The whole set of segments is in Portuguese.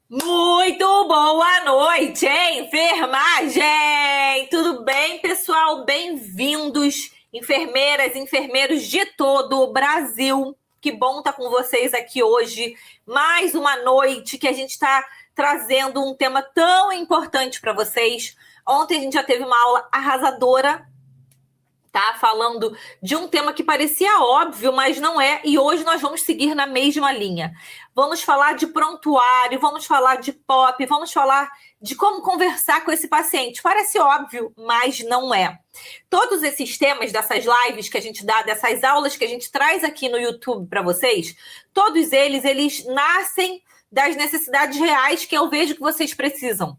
Muito boa noite, enfermagem! Tudo bem, pessoal? Bem-vindos, enfermeiras, enfermeiros de todo o Brasil. Que bom estar com vocês aqui hoje. Mais uma noite que a gente está trazendo um tema tão importante para vocês. Ontem a gente já teve uma aula arrasadora, tá? Falando de um tema que parecia óbvio, mas não é, e hoje nós vamos seguir na mesma linha. Vamos falar de prontuário, vamos falar de POP, vamos falar de como conversar com esse paciente. Parece óbvio, mas não é. Todos esses temas dessas lives que a gente dá, dessas aulas que a gente traz aqui no YouTube para vocês, todos eles nascem das necessidades reais que eu vejo que vocês precisam.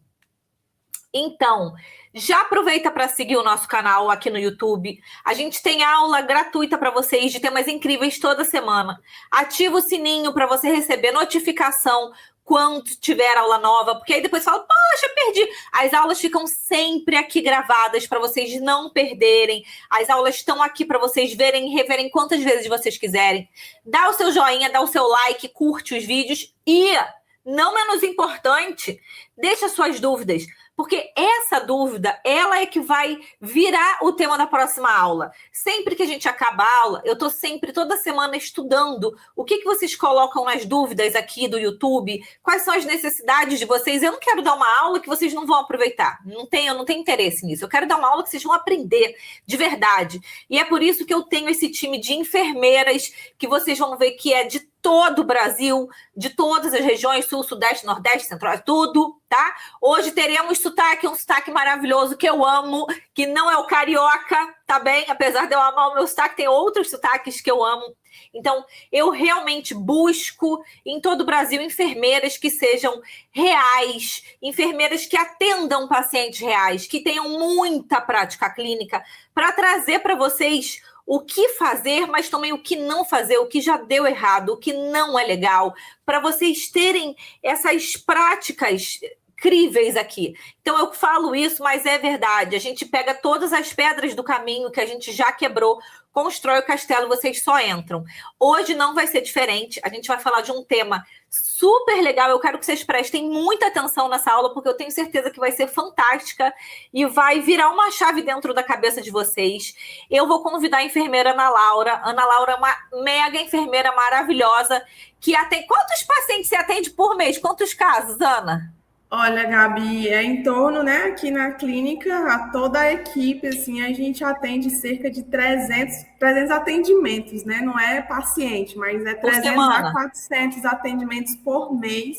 Então, já aproveita para seguir o nosso canal aqui no YouTube. A gente tem aula gratuita para vocês de temas incríveis toda semana. Ativa o sininho para você receber notificação quando tiver aula nova, porque aí depois fala, poxa, perdi. As aulas ficam sempre aqui gravadas para vocês não perderem. As aulas estão aqui para vocês verem e reverem quantas vezes vocês quiserem. Dá o seu joinha, dá o seu like, curte os vídeos e, não menos importante, deixa suas dúvidas. Porque essa dúvida, ela é que vai virar o tema da próxima aula. Sempre que a gente acaba a aula, eu estou sempre, toda semana, estudando o que vocês colocam nas dúvidas aqui do YouTube, quais são as necessidades de vocês. Eu não quero dar uma aula que vocês não vão aproveitar. Eu não tenho interesse nisso. Eu quero dar uma aula que vocês vão aprender de verdade. E é por isso que eu tenho esse time de enfermeiras, que vocês vão ver que é de todo o Brasil, de todas as regiões, sul, sudeste, nordeste, central, tudo, tá? Hoje teremos um sotaque maravilhoso que eu amo, que não é o carioca, tá bem? Apesar de eu amar o meu sotaque, tem outros sotaques que eu amo. Então, eu realmente busco em todo o Brasil enfermeiras que sejam reais, enfermeiras que atendam pacientes reais, que tenham muita prática clínica, para trazer para vocês o que fazer, mas também o que não fazer, o que já deu errado, o que não é legal, para vocês terem essas práticas incríveis aqui. Então eu falo isso, mas é verdade. A gente pega todas as pedras do caminho que a gente já quebrou, constrói o castelo, vocês só entram. Hoje não vai ser diferente. A gente vai falar de um tema super legal. Eu quero que vocês prestem muita atenção nessa aula, porque eu tenho certeza que vai ser fantástica e vai virar uma chave dentro da cabeça de vocês. Eu vou convidar a enfermeira Ana Laura. Ana Laura é uma mega enfermeira maravilhosa que atende... Quantos pacientes você atende por mês? Quantos casos, Ana? Olha, Gabi, é em torno, né, aqui na clínica, a toda a equipe, assim, a gente atende cerca de 300 atendimentos, né? Não é paciente, mas é Por 300 a semana? 400 atendimentos por mês.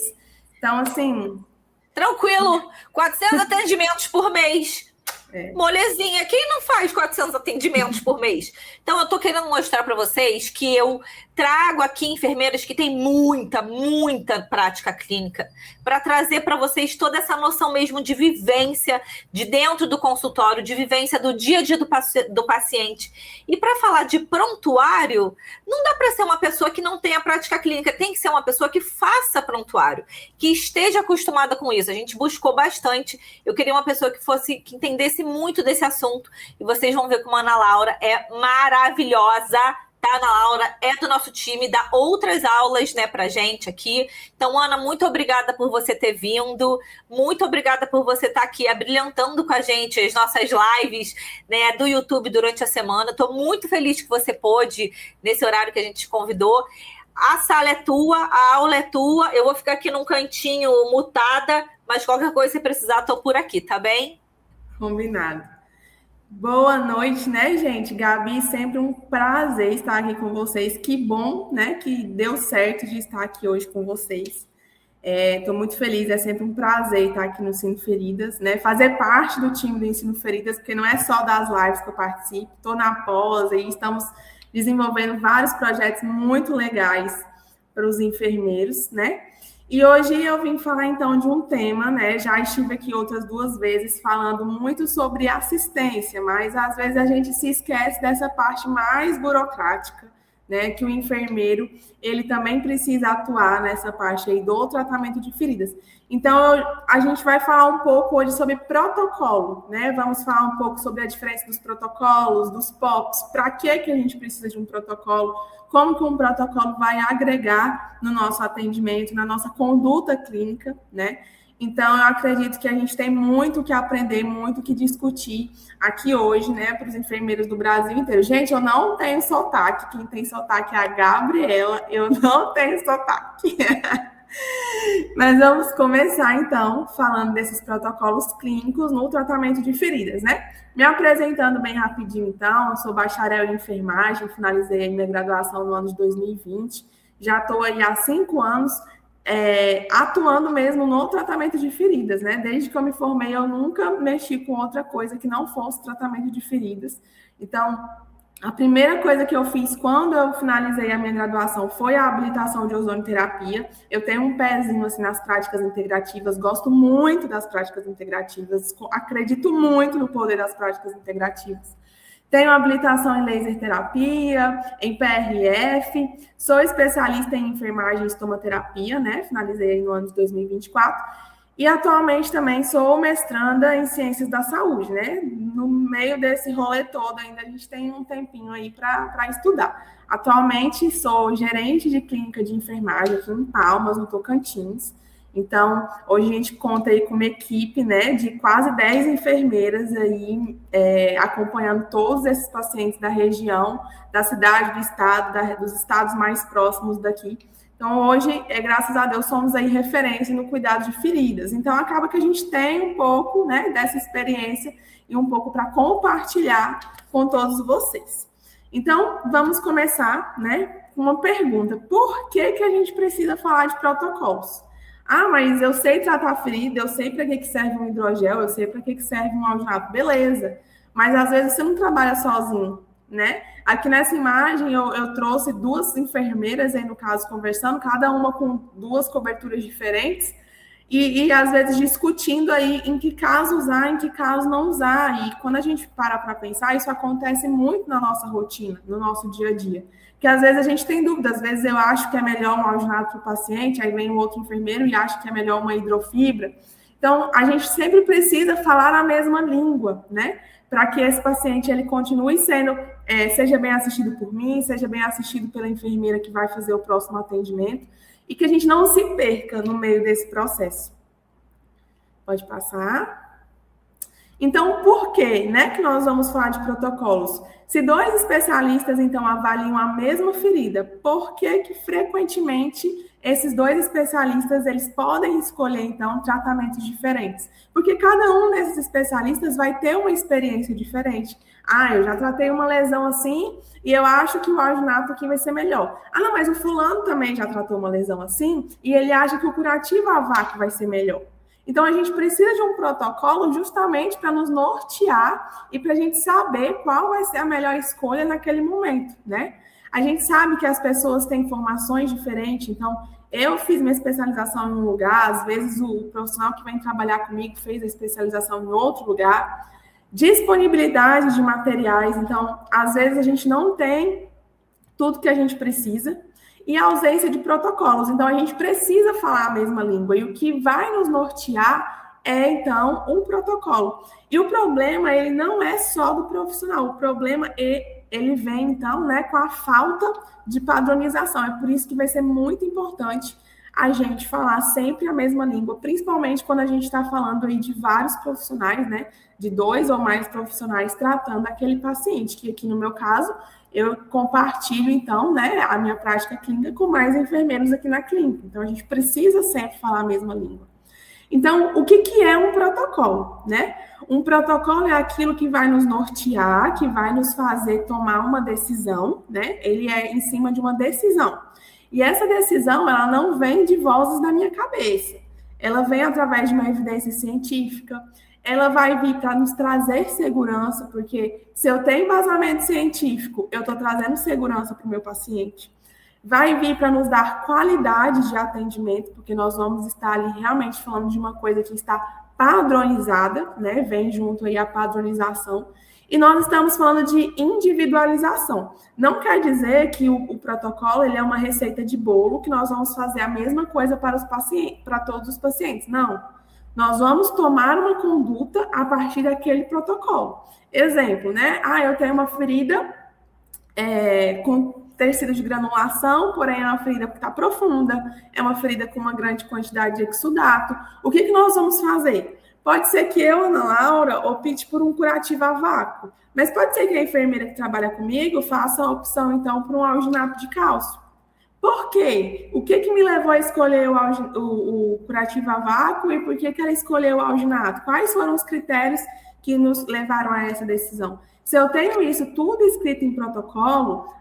Então, assim, Tranquilo. 400 atendimentos por mês. é, Molezinha, quem não faz 400 atendimentos por mês? Então, eu tô querendo mostrar para vocês que eu trago aqui enfermeiras que têm muita prática clínica, para trazer para vocês toda essa noção mesmo de vivência de dentro do consultório, de vivência do dia a dia do paciente. E para falar de prontuário, não dá para ser uma pessoa que não tenha prática clínica, tem que ser uma pessoa que faça prontuário, que esteja acostumada com isso. A gente buscou bastante. Eu queria uma pessoa que entendesse muito desse assunto, e vocês vão ver como a Ana Laura é maravilhosa. Tá, Ana Laura é do nosso time, dá outras aulas, né, pra gente aqui. Então, Ana, muito obrigada por você ter vindo, muito obrigada por você estar aqui abrilhantando com a gente as nossas lives, né, do YouTube durante a semana. Estou muito feliz que você pôde, nesse horário que a gente te convidou. A sala é tua, a aula é tua, eu vou ficar aqui num cantinho mutada, mas qualquer coisa que você precisar, estou por aqui, tá bem? combinado. Boa noite, né, gente? Gabi, sempre um prazer estar aqui com vocês. Que bom, né, que deu certo de estar aqui hoje com vocês. Estou muito feliz, é sempre um prazer estar aqui no Ensino Feridas, né? Fazer parte do time do Ensino Feridas, porque não é só das lives que eu participo, estou na pós e estamos desenvolvendo vários projetos muito legais para os enfermeiros, né? E hoje eu vim falar então de um tema, né? Já estive aqui outras 2 vezes falando muito sobre assistência, mas às vezes a gente se esquece dessa parte mais burocrática, né, que o enfermeiro, ele também precisa atuar nessa parte aí do tratamento de feridas. Então, a gente vai falar um pouco hoje sobre protocolo, né? Vamos falar um pouco sobre a diferença dos protocolos, dos POPs, para que a gente precisa de um protocolo, como que um protocolo vai agregar no nosso atendimento, na nossa conduta clínica, né? Então, eu acredito que a gente tem muito que aprender, muito que discutir aqui hoje, né, para os enfermeiros do Brasil inteiro. Gente, eu não tenho sotaque, quem tem sotaque é a Gabriela, eu não tenho sotaque. Mas vamos começar, então, falando desses protocolos clínicos no tratamento de feridas, né? Me apresentando bem rapidinho, então, eu sou bacharel em enfermagem, finalizei a minha graduação no ano de 2020, já estou aí há 5 anos atuando mesmo no tratamento de feridas, né? Desde que eu me formei, eu nunca mexi com outra coisa que não fosse tratamento de feridas. Então, a primeira coisa que eu fiz quando eu finalizei a minha graduação foi a habilitação de ozonoterapia. Eu tenho um pezinho assim nas práticas integrativas, gosto muito das práticas integrativas, acredito muito no poder das práticas integrativas. Tenho habilitação em laser terapia, em PRF, sou especialista em enfermagem e estomaterapia, né? Finalizei no ano de 2024. E atualmente também sou mestranda em ciências da saúde, né? No meio desse rolê todo, ainda a gente tem um tempinho aí para estudar. Atualmente sou gerente de clínica de enfermagem aqui em Palmas, no Tocantins. Então, hoje a gente conta aí com uma equipe, né, de quase 10 enfermeiras aí, acompanhando todos esses pacientes da região, da cidade, do estado, dos estados mais próximos daqui. Então, hoje, graças a Deus, somos aí referência no cuidado de feridas. Então, acaba que a gente tem um pouco, né, dessa experiência e um pouco para compartilhar com todos vocês. Então, vamos começar, né, com uma pergunta. Por que a gente precisa falar de protocolos? Ah, mas eu sei tratar ferida, eu sei para que serve um hidrogel, eu sei para que serve um alginato. Beleza, mas às vezes você não trabalha sozinho, né? Aqui nessa imagem eu trouxe 2 enfermeiras aí, no caso, conversando, cada uma com 2 coberturas diferentes, e às vezes discutindo aí em que caso usar, em que caso não usar. E quando a gente para pensar, isso acontece muito na nossa rotina, no nosso dia a dia. Que às vezes a gente tem dúvida, às vezes eu acho que é melhor um alginato para o paciente, aí vem um outro enfermeiro e acha que é melhor uma hidrofibra. Então, a gente sempre precisa falar a mesma língua, né? Para que esse paciente ele continue sendo, seja bem assistido por mim, seja bem assistido pela enfermeira que vai fazer o próximo atendimento, e que a gente não se perca no meio desse processo. Pode passar. Então, por que, né, que nós vamos falar de protocolos? Se 2 especialistas, então, avaliam a mesma ferida, por que frequentemente esses 2 especialistas, eles podem escolher, então, tratamentos diferentes? Porque cada um desses especialistas vai ter uma experiência diferente. Ah, eu já tratei uma lesão assim e eu acho que o alginato aqui vai ser melhor. Ah, não, mas o fulano também já tratou uma lesão assim e ele acha que o curativo AVAC vai ser melhor. Então, a gente precisa de um protocolo justamente para nos nortear e para a gente saber qual vai ser a melhor escolha naquele momento, né? A gente sabe que as pessoas têm formações diferentes, então, eu fiz minha especialização em um lugar, às vezes o profissional que vem trabalhar comigo fez a especialização em outro lugar. Disponibilidade de materiais, então, às vezes a gente não tem tudo que a gente precisa. E a ausência de protocolos. Então, a gente precisa falar a mesma língua. E o que vai nos nortear é, então, um protocolo. E o problema, ele não é só do profissional. O problema, ele vem, então, né, com a falta de padronização. É por isso que vai ser muito importante a gente falar sempre a mesma língua, principalmente quando a gente está falando aí de vários profissionais, né, de 2 ou mais profissionais tratando aquele paciente, que aqui no meu caso, eu compartilho, então, né, a minha prática clínica com mais enfermeiros aqui na clínica. Então, a gente precisa sempre falar a mesma língua. Então, o que é um protocolo, né? Um protocolo é aquilo que vai nos nortear, que vai nos fazer tomar uma decisão, né? Ele é em cima de uma decisão. E essa decisão, ela não vem de vozes da minha cabeça. Ela vem através de uma evidência científica. Ela vai vir para nos trazer segurança, porque se eu tenho embasamento científico, eu estou trazendo segurança para o meu paciente. Vai vir para nos dar qualidade de atendimento, porque nós vamos estar ali realmente falando de uma coisa que está padronizada, né? Vem junto aí a padronização. E nós estamos falando de individualização. Não quer dizer que o protocolo ele é uma receita de bolo, que nós vamos fazer a mesma coisa para os pacientes, para todos os pacientes. Não. Nós vamos tomar uma conduta a partir daquele protocolo. Exemplo, né? Eu tenho uma ferida com tecido de granulação, porém é uma ferida que está profunda, é uma ferida com uma grande quantidade de exudato. O que nós vamos fazer? Pode ser que eu, Ana Laura, opte por um curativo a vácuo, mas pode ser que a enfermeira que trabalha comigo faça a opção, então, por um alginato de cálcio. Por quê? O que me levou a escolher o curativo a vácuo e por que ela escolheu o alginato? Quais foram os critérios que nos levaram a essa decisão? Se eu tenho isso tudo escrito em protocolo,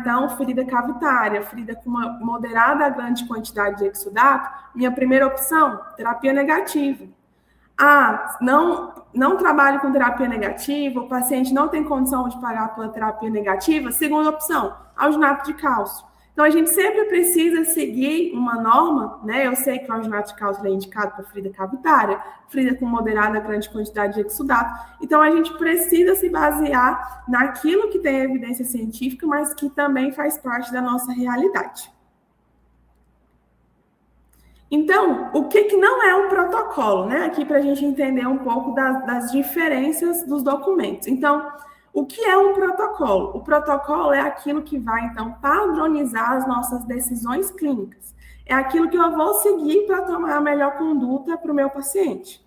então, ferida cavitária, ferida com uma moderada a grande quantidade de exudato, minha primeira opção, terapia negativa. Não trabalho com terapia negativa, o paciente não tem condição de pagar pela terapia negativa, segunda opção, alginato de cálcio. Então, a gente sempre precisa seguir uma norma, né? Eu sei que o alginato de cálcio é indicado para ferida cavitária, ferida com moderada grande quantidade de exudato. Então, a gente precisa se basear naquilo que tem evidência científica, mas que também faz parte da nossa realidade. Então, o que não é um protocolo, né? Aqui para a gente entender um pouco das diferenças dos documentos. Então, o que é um protocolo? O protocolo é aquilo que vai, então, padronizar as nossas decisões clínicas. É aquilo que eu vou seguir para tomar a melhor conduta para o meu paciente.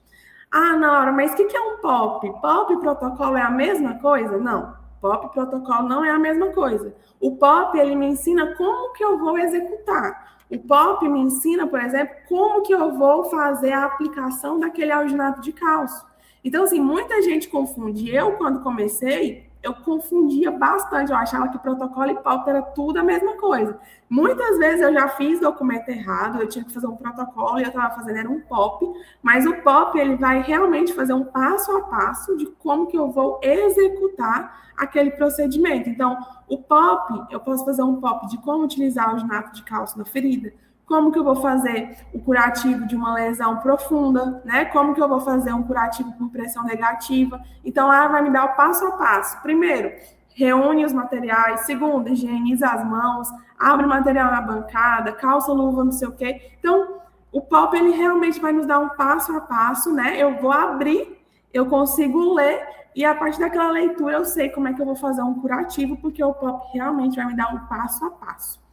Laura, mas o que é um POP? POP e protocolo é a mesma coisa? Não. POP e protocolo não é a mesma coisa. O POP, ele me ensina como que eu vou executar. O POP me ensina, por exemplo, como que eu vou fazer a aplicação daquele alginato de cálcio. Então, assim, muita gente confunde. Eu, quando comecei, eu confundia bastante. Eu achava que protocolo e POP era tudo a mesma coisa. Muitas vezes eu já fiz documento errado, eu tinha que fazer um protocolo e eu estava fazendo era um POP, mas o POP, ele vai realmente fazer um passo a passo de como que eu vou executar aquele procedimento. Então, o POP, eu posso fazer um POP de como utilizar o alginato de cálcio na ferida, como que eu vou fazer o curativo de uma lesão profunda, né? Como que eu vou fazer um curativo com pressão negativa. Então, vai me dar o passo a passo. Primeiro, reúne os materiais. Segundo, higieniza as mãos, abre material na bancada, calça, luva, não sei o quê. Então, o POP, ele realmente vai nos dar um passo a passo, né? Eu vou abrir, eu consigo ler, e a partir daquela leitura eu sei como é que eu vou fazer um curativo, porque o POP realmente vai me dar um passo a passo.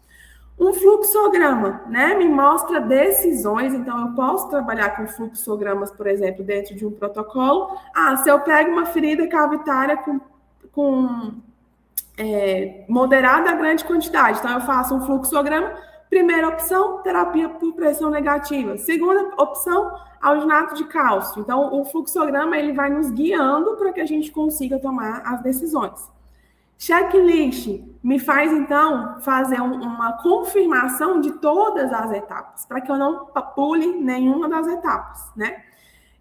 Um fluxograma, né, me mostra decisões, então eu posso trabalhar com fluxogramas, por exemplo, dentro de um protocolo. Se eu pego uma ferida cavitária com moderada a grande quantidade, então eu faço um fluxograma. Primeira opção, terapia por pressão negativa. Segunda opção, alginato de cálcio. Então, o fluxograma ele vai nos guiando para que a gente consiga tomar as decisões. Checklist me faz, então, fazer uma confirmação de todas as etapas, para que eu não pule nenhuma das etapas, né?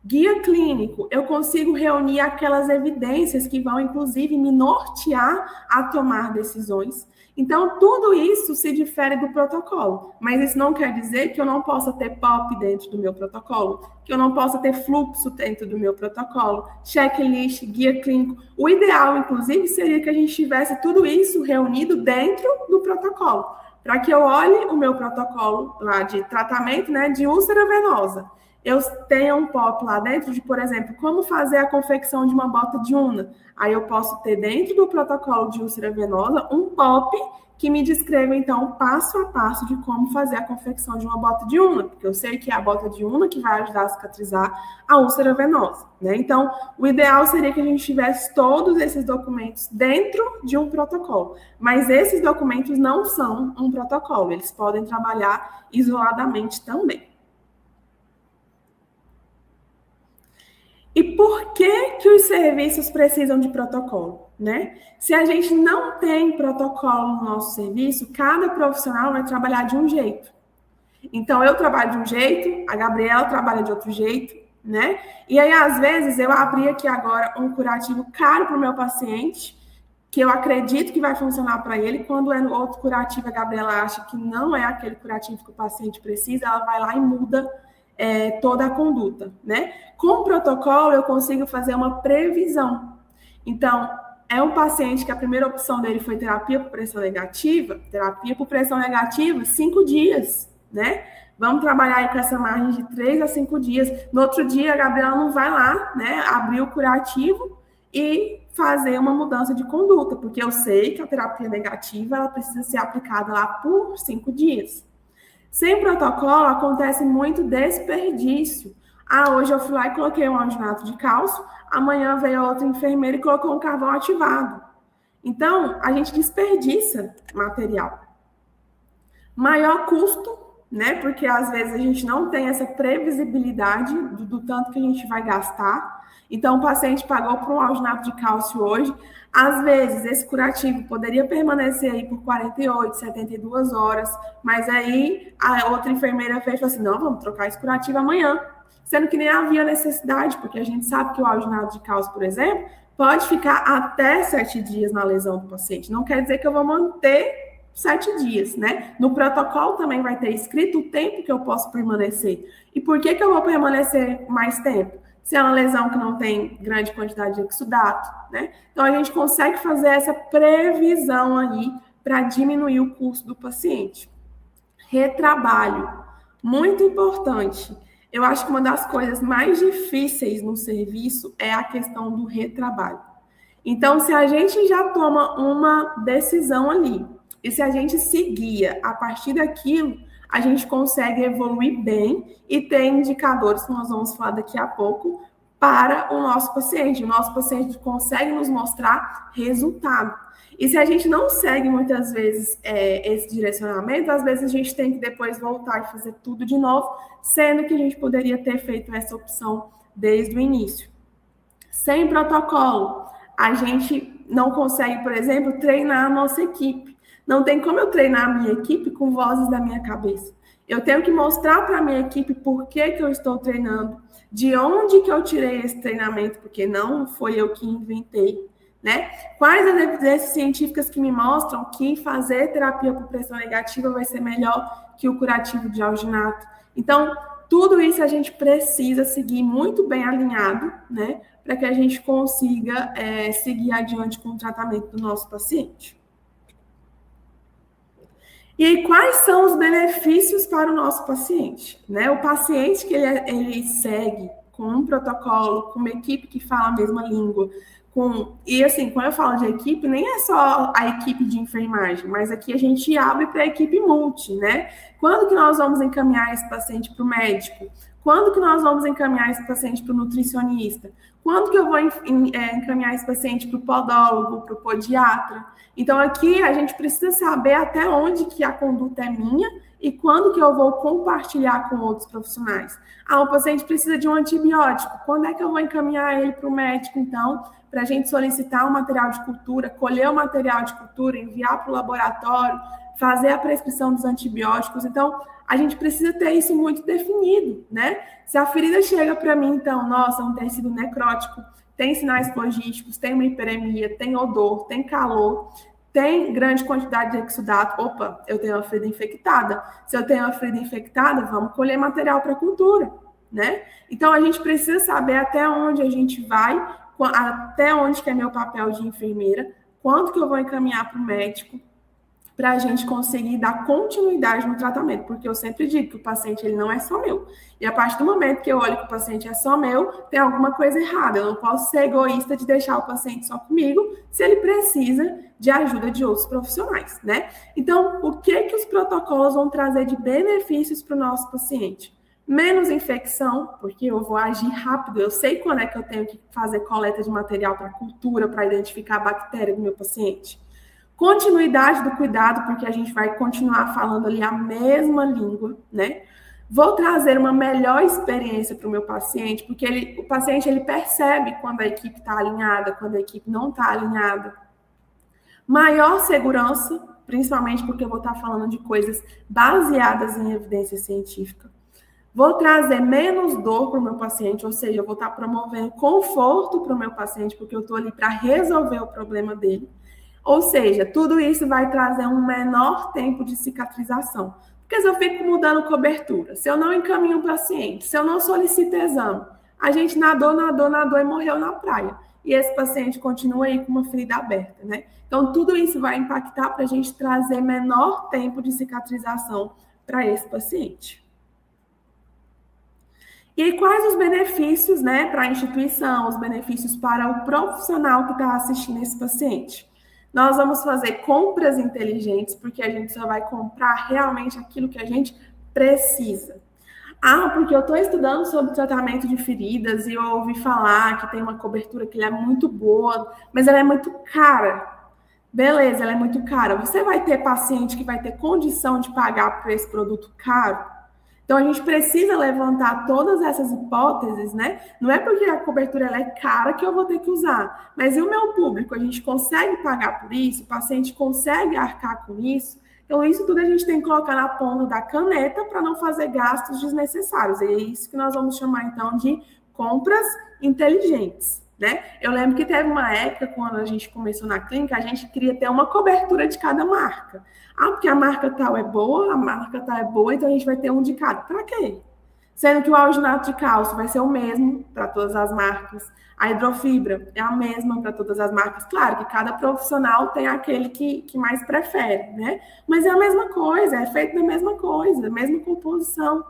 Guia clínico, eu consigo reunir aquelas evidências que vão, inclusive, me nortear a tomar decisões. Então, tudo isso se difere do protocolo, mas isso não quer dizer que eu não possa ter POP dentro do meu protocolo, que eu não possa ter fluxo dentro do meu protocolo, checklist, guia clínico. O ideal, inclusive, seria que a gente tivesse tudo isso reunido dentro do protocolo, para que eu olhe o meu protocolo lá de tratamento, né, de úlcera venosa. Eu tenho um POP lá dentro de, por exemplo, como fazer a confecção de uma bota de UNA. Aí eu posso ter dentro do protocolo de úlcera venosa um POP que me descreva, então, passo a passo de como fazer a confecção de uma bota de UNA, porque eu sei que é a bota de UNA que vai ajudar a cicatrizar a úlcera venosa, né? Então, o ideal seria que a gente tivesse todos esses documentos dentro de um protocolo, mas esses documentos não são um protocolo, eles podem trabalhar isoladamente também. E por que os serviços precisam de protocolo, né? Se a gente não tem protocolo no nosso serviço, cada profissional vai trabalhar de um jeito. Então, eu trabalho de um jeito, a Gabriela trabalha de outro jeito, né? E aí, às vezes, eu abri aqui agora um curativo caro para o meu paciente, que eu acredito que vai funcionar para ele. Quando é no outro curativo, a Gabriela acha que não é aquele curativo que o paciente precisa, ela vai lá e muda toda a conduta, né? Com o protocolo, eu consigo fazer uma previsão. Então, é um paciente que a primeira opção dele foi terapia por pressão negativa, 5 dias, né? Vamos trabalhar aí com essa margem de 3 a 5 dias. No outro dia, a Gabriela não vai lá, né, abrir o curativo e fazer uma mudança de conduta, porque eu sei que a terapia negativa ela precisa ser aplicada lá por 5 dias. Sem protocolo, acontece muito desperdício. Ah, hoje eu fui lá e coloquei um alginato de cálcio, amanhã veio outra enfermeira e colocou um carvão ativado. Então, a gente desperdiça material. Maior custo, né? Porque às vezes a gente não tem essa previsibilidade do tanto que a gente vai gastar. Então, o paciente pagou por um alginato de cálcio hoje. Às vezes, esse curativo poderia permanecer aí por 48, 72 horas, mas aí a outra enfermeira fez e falou assim, não, vamos trocar esse curativo amanhã. Sendo que nem havia necessidade, porque a gente sabe que o alginato de cálcio, por exemplo, pode ficar até 7 dias na lesão do paciente. Não quer dizer que eu vou manter 7 dias, né? No protocolo também vai ter escrito o tempo que eu posso permanecer. E por que eu vou permanecer mais tempo? Se é uma lesão que não tem grande quantidade de exudato, né? Então, a gente consegue fazer essa previsão aí para diminuir o custo do paciente. Retrabalho, muito importante. Eu acho que uma das coisas mais difíceis no serviço é a questão do retrabalho. Então, se a gente já toma uma decisão ali, e se a gente se guia a partir daquilo, a gente consegue evoluir bem e ter indicadores, que nós vamos falar daqui a pouco, para o nosso paciente. O nosso paciente consegue nos mostrar resultado. E se a gente não segue muitas vezes esse direcionamento, às vezes a gente tem que depois voltar e fazer tudo de novo, sendo que a gente poderia ter feito essa opção desde o início. Sem protocolo, a gente não consegue, por exemplo, treinar a nossa equipe. Não tem como eu treinar a minha equipe com vozes da minha cabeça. Eu tenho que mostrar para a minha equipe por que eu estou treinando, de onde que eu tirei esse treinamento, porque não foi eu que inventei, né? Quais as evidências científicas que me mostram que fazer terapia por pressão negativa vai ser melhor que o curativo de alginato. Então, tudo isso a gente precisa seguir muito bem alinhado, né? Para que a gente consiga seguir adiante com o tratamento do nosso paciente. E aí, quais são os benefícios para o nosso paciente? Né? O paciente que ele segue com um protocolo, com uma equipe que fala a mesma língua, e assim, quando eu falo de equipe, nem é só a equipe de enfermagem, mas aqui a gente abre para a equipe multi, né? Quando que nós vamos encaminhar esse paciente para o médico? Quando que nós vamos encaminhar esse paciente para o nutricionista? Quando que eu vou encaminhar esse paciente para o podólogo, para o podiatra? Então, aqui a gente precisa saber até onde que a conduta é minha e quando que eu vou compartilhar com outros profissionais. Ah, o paciente precisa de um antibiótico. Quando é que eu vou encaminhar ele para o médico, então, para a gente solicitar um material de cultura, colher o material de cultura, enviar para o laboratório, fazer a prescrição dos antibióticos? Então, a gente precisa ter isso muito definido, né? Se a ferida chega para mim, então, nossa, um tecido necrótico, tem sinais logísticos, tem uma hiperemia, tem odor, tem calor, tem grande quantidade de exudato. Opa, eu tenho uma ferida infectada. Se eu tenho uma ferida infectada, vamos colher material para cultura, né? Então, a gente precisa saber até onde a gente vai, até onde que é meu papel de enfermeira, quanto que eu vou encaminhar para o médico, para a gente conseguir dar continuidade no tratamento, porque eu sempre digo que o paciente ele não é só meu. E a partir do momento que eu olho que o paciente é só meu, tem alguma coisa errada. Eu não posso ser egoísta de deixar o paciente só comigo, se ele precisa de ajuda de outros profissionais, né? Então, o que os protocolos vão trazer de benefícios para o nosso paciente? Menos infecção, porque eu vou agir rápido, eu sei quando é que eu tenho que fazer coleta de material para cultura, para identificar a bactéria do meu paciente. Continuidade do cuidado, porque a gente vai continuar falando ali a mesma língua, né? Vou trazer uma melhor experiência para o meu paciente, porque o paciente ele percebe quando a equipe está alinhada, quando a equipe não está alinhada. Maior segurança, principalmente porque eu vou estar falando de coisas baseadas em evidência científica. Vou trazer menos dor para o meu paciente, ou seja, eu vou estar promovendo conforto para o meu paciente, porque eu estou ali para resolver o problema dele. Ou seja, tudo isso vai trazer um menor tempo de cicatrização. Porque se eu fico mudando cobertura, se eu não encaminho o paciente, se eu não solicito exame, a gente nadou e morreu na praia. e esse paciente continua aí com uma ferida aberta, né? Então, tudo isso vai impactar para a gente trazer menor tempo de cicatrização para esse paciente. E aí, quais os benefícios, né, para a instituição, os benefícios para o profissional que está assistindo esse paciente? Nós vamos fazer compras inteligentes, porque a gente só vai comprar realmente aquilo que a gente precisa. Ah, porque eu estou estudando sobre tratamento de feridas e eu ouvi falar que tem uma cobertura que é muito boa, mas ela é muito cara. Beleza, ela é muito cara. Você vai ter paciente que vai ter condição de pagar por esse produto caro? Então, a gente precisa levantar todas essas hipóteses, né? Não é porque a cobertura ela é cara que eu vou ter que usar, mas e o meu público? A gente consegue pagar por isso? O paciente consegue arcar com isso? Então, isso tudo a gente tem que colocar na ponta da caneta para não fazer gastos desnecessários. E é isso que nós vamos chamar, então, de compras inteligentes, né? Eu lembro que teve uma época, quando a gente começou na clínica, a gente queria ter uma cobertura de cada marca. Ah, porque a marca tal é boa, a marca tal é boa, então a gente vai ter um de cada. Para quê? Sendo que o alginato de cálcio vai ser o mesmo para todas as marcas. A hidrofibra é a mesma para todas as marcas. Claro que cada profissional tem aquele que mais prefere, né? Mas é a mesma coisa, é feito da mesma coisa, da mesma composição.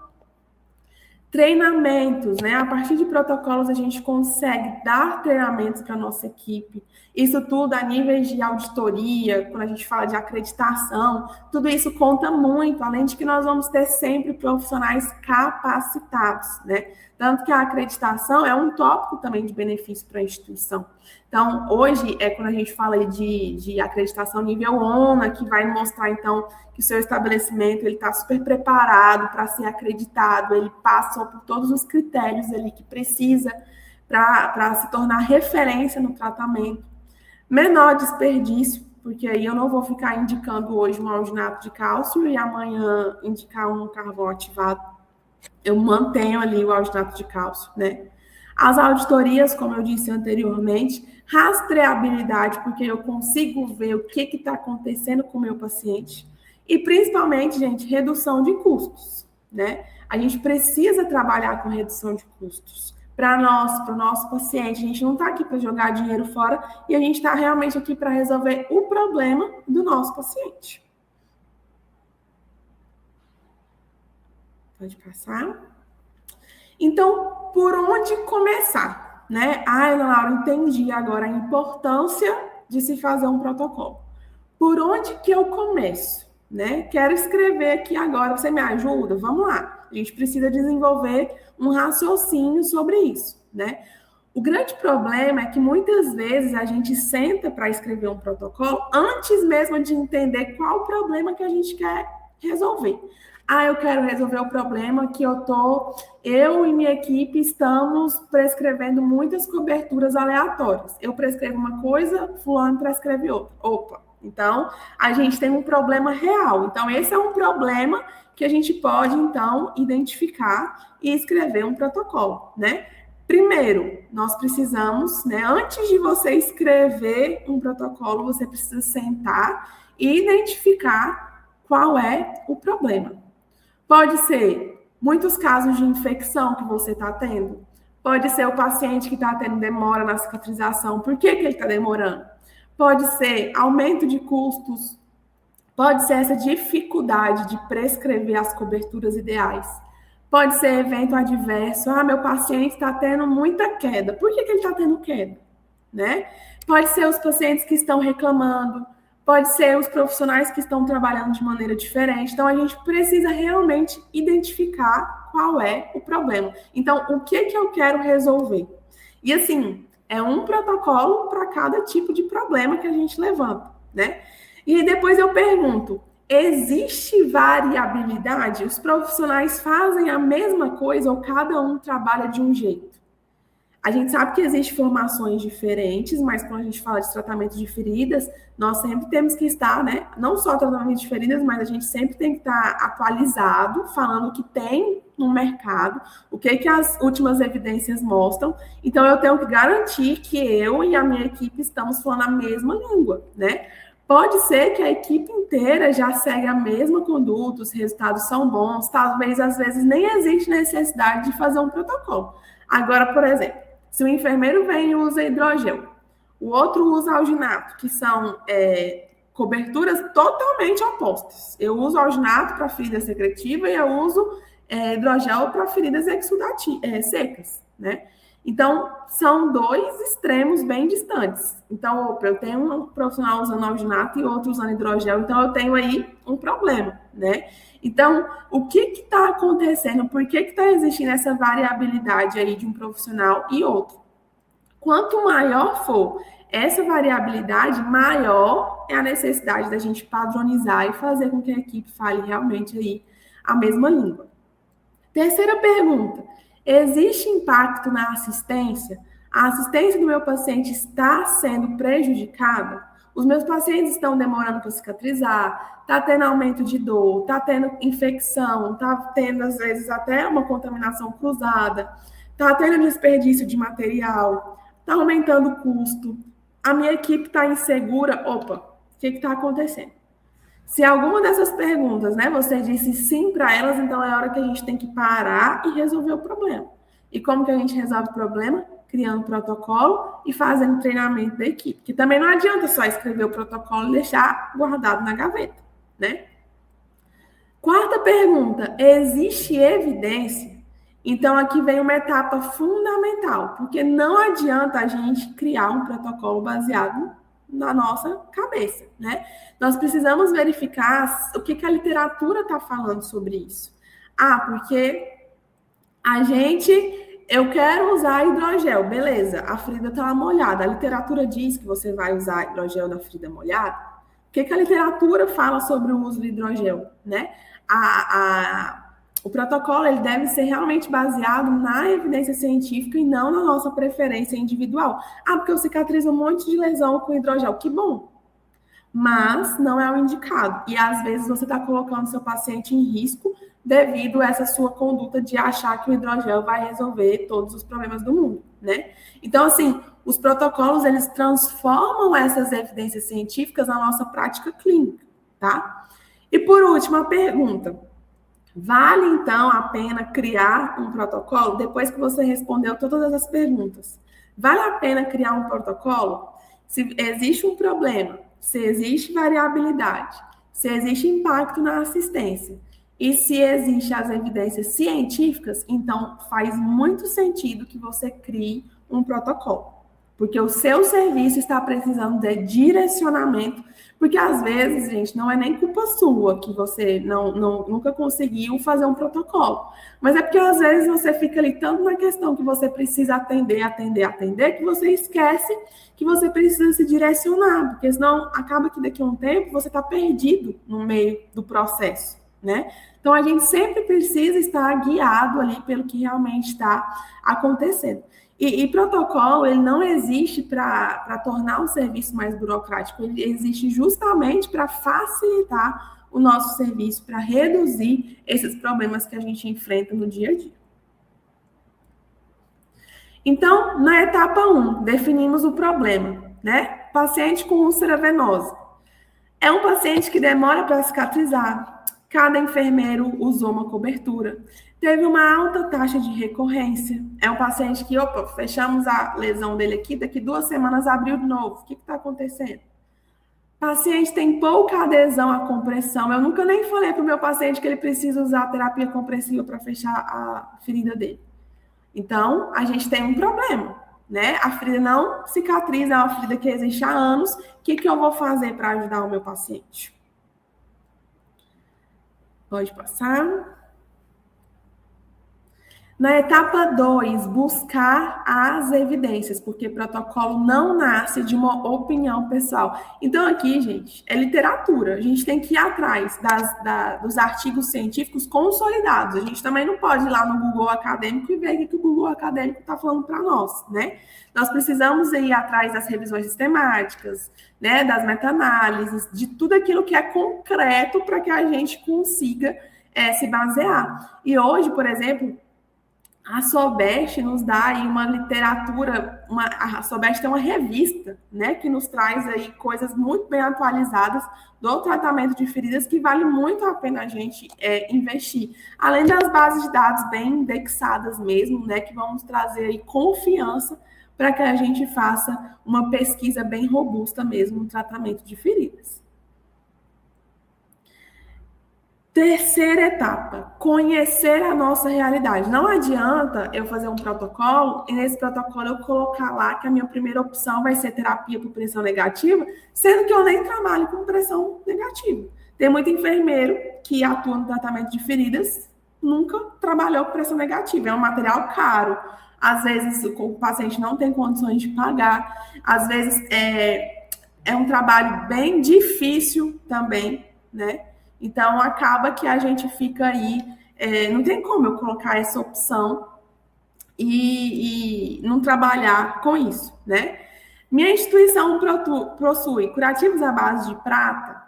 Treinamentos, né? A partir de protocolos, a gente consegue dar treinamentos para a nossa equipe. Isso tudo a níveis de auditoria, quando a gente fala de acreditação, tudo isso conta muito, além de que nós vamos ter sempre profissionais capacitados, né? Tanto que a acreditação é um tópico também de benefício para a instituição. Então, hoje, quando a gente fala de acreditação nível ONA, que vai mostrar, então, que o seu estabelecimento está super preparado para ser acreditado, ele passou por todos os critérios ali que precisa para se tornar referência no tratamento. Menor desperdício, porque aí eu não vou ficar indicando hoje um alginato de cálcio e amanhã indicar um carvão ativado. Eu mantenho ali o alginato de cálcio, né? As auditorias, como eu disse anteriormente, rastreabilidade, porque eu consigo ver o que está acontecendo com o meu paciente. E, principalmente, gente, redução de custos, né? A gente precisa trabalhar com redução de custos. Para nós, para o nosso paciente, a gente não está aqui para jogar dinheiro fora e a gente está realmente aqui para resolver o problema do nosso paciente. Pode passar. Então, por onde começar, né? Ah, Ana Laura, entendi agora a importância de se fazer um protocolo. Por onde que eu começo, né? Quero escrever aqui agora, você me ajuda? Vamos lá. A gente precisa desenvolver um raciocínio sobre isso, né? O grande problema é que muitas vezes a gente senta para escrever um protocolo antes mesmo de entender qual o problema que a gente quer resolver. Ah, eu quero resolver o problema que eu e minha equipe estamos prescrevendo muitas coberturas aleatórias. Eu prescrevo uma coisa, fulano prescreve outra. Opa, então a gente tem um problema real. Então esse é um problema que a gente pode, então, identificar e escrever um protocolo, né? Primeiro, nós precisamos, né, antes de você escrever um protocolo, você precisa sentar e identificar qual é o problema. Pode ser muitos casos de infecção que você está tendo. Pode ser o paciente que está tendo demora na cicatrização. Por que ele está demorando? Pode ser aumento de custos. Pode ser essa dificuldade de prescrever as coberturas ideais. Pode ser evento adverso. Ah, meu paciente está tendo muita queda. Por que ele está tendo queda? Né? Pode ser os pacientes que estão reclamando. Pode ser os profissionais que estão trabalhando de maneira diferente. Então, a gente precisa realmente identificar qual é o problema. Então, o que eu quero resolver? E, assim, é um protocolo para cada tipo de problema que a gente levanta, né? E depois eu pergunto, existe variabilidade? Os profissionais fazem a mesma coisa ou cada um trabalha de um jeito? A gente sabe que existem formações diferentes, mas quando a gente fala de tratamento de feridas, nós sempre temos que estar, né? Não só tratamento de feridas, mas a gente sempre tem que estar atualizado, falando o que tem no mercado, o que as últimas evidências mostram. Então, eu tenho que garantir que eu e a minha equipe estamos falando a mesma língua, né? Pode ser que a equipe inteira já segue a mesma conduta, os resultados são bons, talvez, às vezes, nem existe necessidade de fazer um protocolo. Agora, por exemplo, Se o enfermeiro vem e usa hidrogel, o outro usa alginato, que são coberturas totalmente opostas. Eu uso alginato para ferida secretiva e eu uso hidrogel para feridas secas, né? Então, são dois extremos bem distantes. Então, eu tenho um profissional usando alginato e outro usando hidrogel, então eu tenho aí um problema, né? Então, o que está acontecendo? Por que está existindo essa variabilidade aí de um profissional e outro? Quanto maior for essa variabilidade, maior é a necessidade da gente padronizar e fazer com que a equipe fale realmente aí a mesma língua. Terceira pergunta: existe impacto na assistência? A assistência do meu paciente está sendo prejudicada? Os meus pacientes estão demorando para cicatrizar, está tendo aumento de dor, está tendo infecção, está tendo, às vezes, até uma contaminação cruzada, está tendo desperdício de material, está aumentando o custo, a minha equipe está insegura. Opa, o que está acontecendo? Se alguma dessas perguntas, né, você disse sim para elas, então é hora que a gente tem que parar e resolver o problema. E como que a gente resolve o problema? Criando protocolo e fazendo treinamento da equipe. Que também não adianta só escrever o protocolo e deixar guardado na gaveta, né? Quarta pergunta: existe evidência? Então, aqui vem uma etapa fundamental, porque não adianta a gente criar um protocolo baseado na nossa cabeça, né? Nós precisamos verificar o que a literatura está falando sobre isso. Porque eu quero usar hidrogel, beleza, a ferida está molhada, a literatura diz que você vai usar hidrogel na ferida molhada. O que a literatura fala sobre o uso do hidrogel, né? O protocolo ele deve ser realmente baseado na evidência científica e não na nossa preferência individual. Porque eu cicatrizo um monte de lesão com hidrogel. Que bom! Mas não é o indicado. E às vezes você está colocando seu paciente em risco devido a essa sua conduta de achar que o hidrogel vai resolver todos os problemas do mundo, né? Então, assim, os protocolos, eles transformam essas evidências científicas na nossa prática clínica, tá? E por último, a pergunta: vale, então, a pena criar um protocolo? Depois que você respondeu todas as perguntas, vale a pena criar um protocolo? Se existe um problema, se existe variabilidade, se existe impacto na assistência e se existem as evidências científicas, então faz muito sentido que você crie um protocolo. Porque o seu serviço está precisando de direcionamento, porque às vezes, gente, não é nem culpa sua que você nunca conseguiu fazer um protocolo. Mas é porque às vezes você fica ali tanto na questão que você precisa atender, que você esquece que você precisa se direcionar, porque senão acaba que daqui a um tempo você está perdido no meio do processo, né? Então a gente sempre precisa estar guiado ali pelo que realmente está acontecendo. E protocolo, ele não existe para tornar o serviço mais burocrático, ele existe justamente para facilitar o nosso serviço, para reduzir esses problemas que a gente enfrenta no dia a dia. Então, na etapa 1, definimos o problema, né? Paciente com úlcera venosa. É um paciente que demora para cicatrizar. Cada enfermeiro usou uma cobertura. Teve uma alta taxa de recorrência. É um paciente que, fechamos a lesão dele aqui, daqui 2 semanas abriu de novo. O que está acontecendo? O paciente tem pouca adesão à compressão. Eu nunca nem falei para o meu paciente que ele precisa usar terapia compressiva para fechar a ferida dele. Então, a gente tem um problema, né? A ferida não cicatriza, é uma ferida que existe há anos. O que eu vou fazer para ajudar o meu paciente? Pode passar. Na etapa 2, buscar as evidências, porque protocolo não nasce de uma opinião pessoal. Então, aqui, gente, é literatura. A gente tem que ir atrás dos artigos científicos consolidados. A gente também não pode ir lá no Google Acadêmico e ver o que o Google Acadêmico está falando para nós, né? Nós precisamos ir atrás das revisões sistemáticas, né, das meta-análises, de tudo aquilo que é concreto para que a gente consiga se basear. E hoje, por exemplo, A Sobest nos dá aí uma literatura, a Sobest tem uma revista, né, que nos traz aí coisas muito bem atualizadas do tratamento de feridas que vale muito a pena a gente investir. Além das bases de dados bem indexadas mesmo, né, que vão nos trazer aí confiança para que a gente faça uma pesquisa bem robusta mesmo no tratamento de feridas. Terceira etapa, conhecer a nossa realidade. Não adianta eu fazer um protocolo e nesse protocolo eu colocar lá que a minha primeira opção vai ser terapia por pressão negativa, sendo que eu nem trabalho com pressão negativa. Tem muito enfermeiro que atua no tratamento de feridas, nunca trabalhou com pressão negativa. É um material caro. Às vezes o paciente não tem condições de pagar. Às vezes é um trabalho bem difícil também, né? Então, acaba que a gente fica aí, não tem como eu colocar essa opção e não trabalhar com isso, né? Minha instituição possui curativos à base de prata,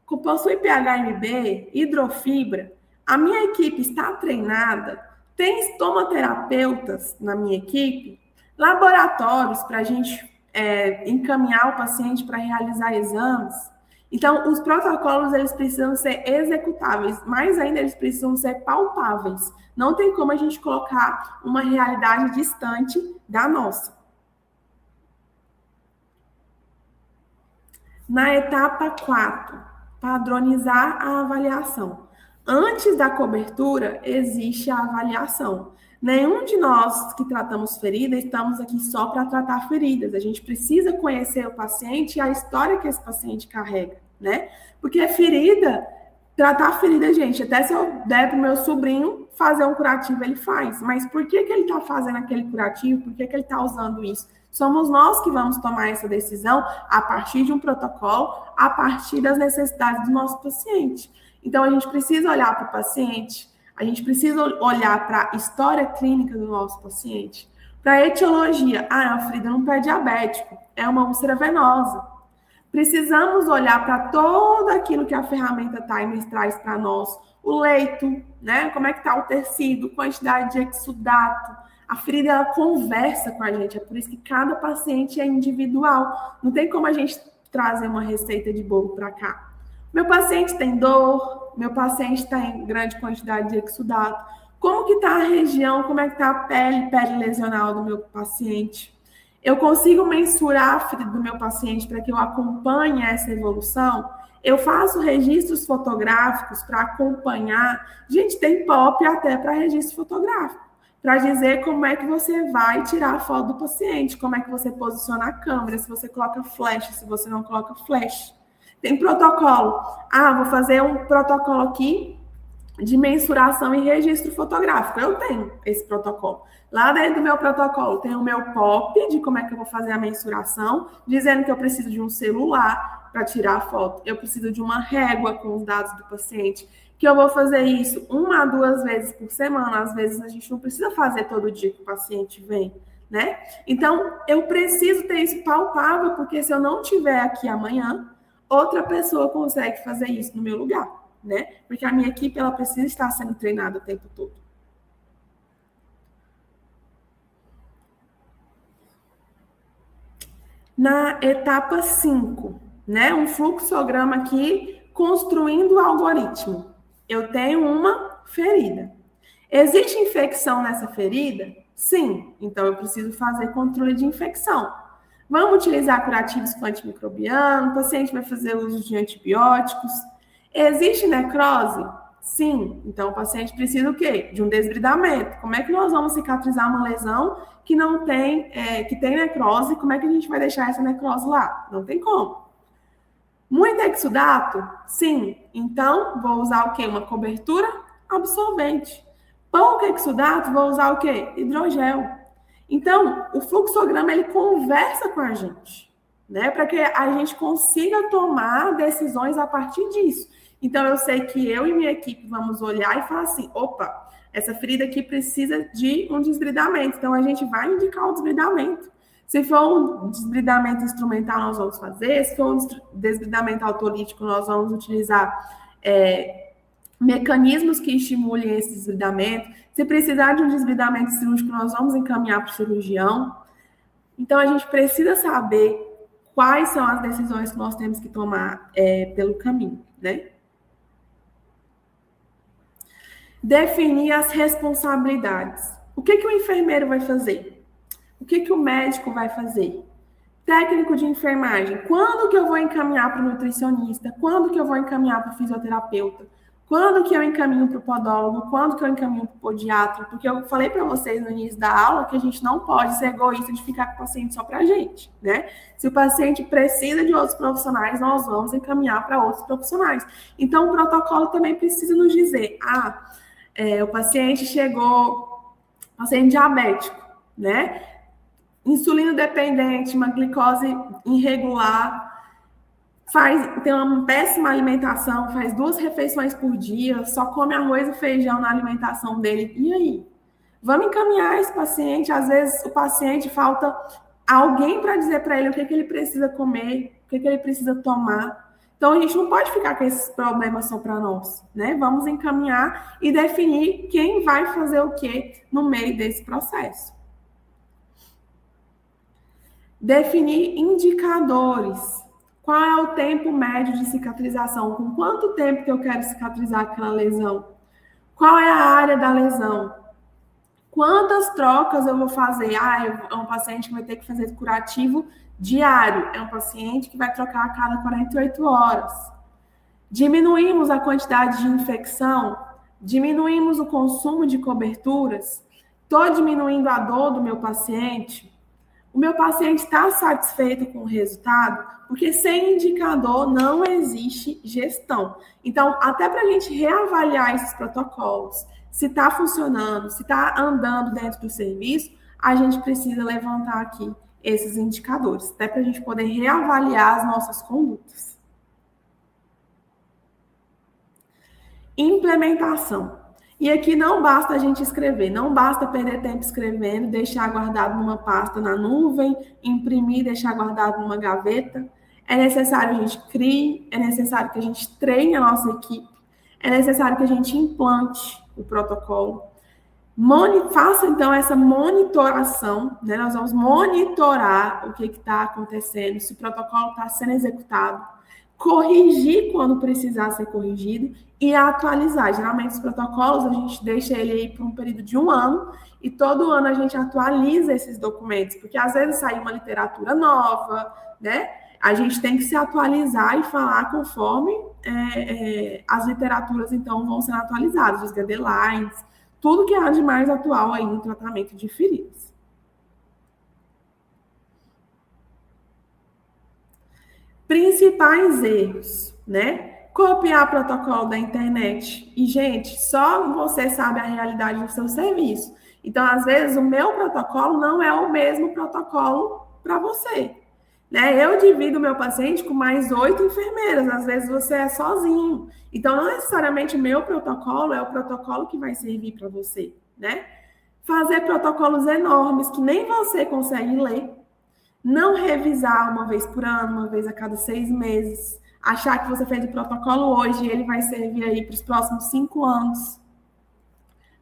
possui PHMB, hidrofibra, a minha equipe está treinada, tem estomaterapeutas na minha equipe, laboratórios para a gente encaminhar o paciente para realizar exames. Então, os protocolos, eles precisam ser executáveis, mais ainda, eles precisam ser palpáveis. Não tem como a gente colocar uma realidade distante da nossa. Na etapa 4, padronizar a avaliação. Antes da cobertura, existe a avaliação. Nenhum de nós que tratamos feridas estamos aqui só para tratar feridas. A gente precisa conhecer o paciente e a história que esse paciente carrega, né? Porque ferida, tratar ferida, gente, até se eu der para o meu sobrinho fazer um curativo, ele faz. Mas por que ele está fazendo aquele curativo? Por que ele está usando isso? Somos nós que vamos tomar essa decisão a partir de um protocolo, a partir das necessidades do nosso paciente. Então, a gente precisa olhar para o paciente, a gente precisa olhar para a história clínica do nosso paciente, para a etiologia. É uma ferida num pé diabético, é uma úlcera venosa. Precisamos olhar para tudo aquilo que a ferramenta Timer traz para nós. O leito, né? Como é que está o tecido, quantidade de exudato. A ferida, ela conversa com a gente, é por isso que cada paciente é individual. Não tem como a gente trazer uma receita de bolo para cá. Meu paciente tem dor, meu paciente tem grande quantidade de exudato. Como que está a região, como é que está a pele lesional do meu paciente? Eu consigo mensurar a ferida do meu paciente para que eu acompanhe essa evolução? Eu faço registros fotográficos para acompanhar. Gente, tem POP até para registro fotográfico, para dizer como é que você vai tirar a foto do paciente, como é que você posiciona a câmera, se você coloca flash, se você não coloca flash. Tem protocolo. Vou fazer um protocolo aqui de mensuração e registro fotográfico. Eu tenho esse protocolo. Lá dentro do meu protocolo tem o meu POP, de como é que eu vou fazer a mensuração, dizendo que eu preciso de um celular para tirar a foto. Eu preciso de uma régua com os dados do paciente, que eu vou fazer isso 1 a 2 vezes por semana. Às vezes a gente não precisa fazer todo dia que o paciente vem, né? Então, eu preciso ter isso palpável, porque se eu não tiver aqui amanhã, outra pessoa consegue fazer isso no meu lugar, né? Porque a minha equipe, ela precisa estar sendo treinada o tempo todo. Na etapa 5, né? Um fluxograma aqui construindo o algoritmo. Eu tenho uma ferida. Existe infecção nessa ferida? Sim. Então, eu preciso fazer controle de infecção. Vamos utilizar curativos com antimicrobiano, o paciente vai fazer uso de antibióticos. Existe necrose? Sim. Então, o paciente precisa o quê? De um desbridamento. Como é que nós vamos cicatrizar uma lesão que não tem, que tem necrose? Como é que a gente vai deixar essa necrose lá? Não tem como. Muito exudato? Sim. Então, vou usar o quê? Uma cobertura absorvente. Pouco exudato, vou usar o quê? Hidrogel. Então, o fluxograma, ele conversa com a gente, né? Para que a gente consiga tomar decisões a partir disso. Então, eu sei que eu e minha equipe vamos olhar e falar assim, opa, essa ferida aqui precisa de um desbridamento. Então, a gente vai indicar o desbridamento. Se for um desbridamento instrumental, nós vamos fazer. Se for um desbridamento autolítico, nós vamos utilizar mecanismos que estimulem esse desvidamento. Se precisar de um desvidamento cirúrgico, nós vamos encaminhar para o cirurgião. Então, a gente precisa saber quais são as decisões que nós temos que tomar pelo caminho, né? Definir as responsabilidades. O que o enfermeiro vai fazer? O que o médico vai fazer? Técnico de enfermagem. Quando que eu vou encaminhar para o nutricionista? Quando que eu vou encaminhar para o fisioterapeuta? Quando que eu encaminho para o podólogo? Quando que eu encaminho para o podiatra? Porque eu falei para vocês no início da aula que a gente não pode ser egoísta de ficar com o paciente só para a gente, né? Se o paciente precisa de outros profissionais, nós vamos encaminhar para outros profissionais. Então, o protocolo também precisa nos dizer, o paciente chegou, paciente diabético, né? Insulina dependente, uma glicose irregular, tem uma péssima alimentação, faz 2 refeições por dia, só come arroz e feijão na alimentação dele. E aí? Vamos encaminhar esse paciente. Às vezes o paciente falta alguém para dizer para ele o que ele precisa comer, o que ele precisa tomar. Então, a gente não pode ficar com esses problemas só para nós, né? Vamos encaminhar e definir quem vai fazer o que no meio desse processo. Definir indicadores. Qual é o tempo médio de cicatrização? Com quanto tempo que eu quero cicatrizar aquela lesão? Qual é a área da lesão? Quantas trocas eu vou fazer? É um paciente que vai ter que fazer curativo diário. É um paciente que vai trocar a cada 48 horas. Diminuímos a quantidade de infecção? Diminuímos o consumo de coberturas? Estou diminuindo a dor do meu paciente? O meu paciente está satisfeito com o resultado? Porque sem indicador não existe gestão. Então, até para a gente reavaliar esses protocolos, se está funcionando, se está andando dentro do serviço, a gente precisa levantar aqui esses indicadores, até para a gente poder reavaliar as nossas condutas. Implementação. E aqui não basta a gente escrever, não basta perder tempo escrevendo, deixar guardado numa pasta na nuvem, imprimir, deixar guardado numa gaveta. É necessário que a gente crie, é necessário que a gente treine a nossa equipe, é necessário que a gente implante o protocolo. Faça, então, essa monitoração, né? Nós vamos monitorar o que está acontecendo, se o protocolo está sendo executado, corrigir quando precisar ser corrigido e atualizar. Geralmente, os protocolos, a gente deixa ele aí por um período de 1 ano e todo ano a gente atualiza esses documentos, porque às vezes sai uma literatura nova, né? A gente tem que se atualizar e falar conforme as literaturas, então, vão sendo atualizadas, os guidelines, tudo que há de mais atual aí no tratamento de feridas. Principais erros, né? Copiar protocolo da internet. E, gente, só você sabe a realidade do seu serviço. Então, às vezes, o meu protocolo não é o mesmo protocolo para você. Né? Eu divido o meu paciente com mais 8 enfermeiras. Às vezes, você é sozinho. Então, não necessariamente o meu protocolo é o protocolo que vai servir para você, né? Fazer protocolos enormes que nem você consegue ler. Não revisar uma vez por ano, uma vez a cada 6 meses. Achar que você fez o protocolo hoje e ele vai servir aí para os próximos 5 anos.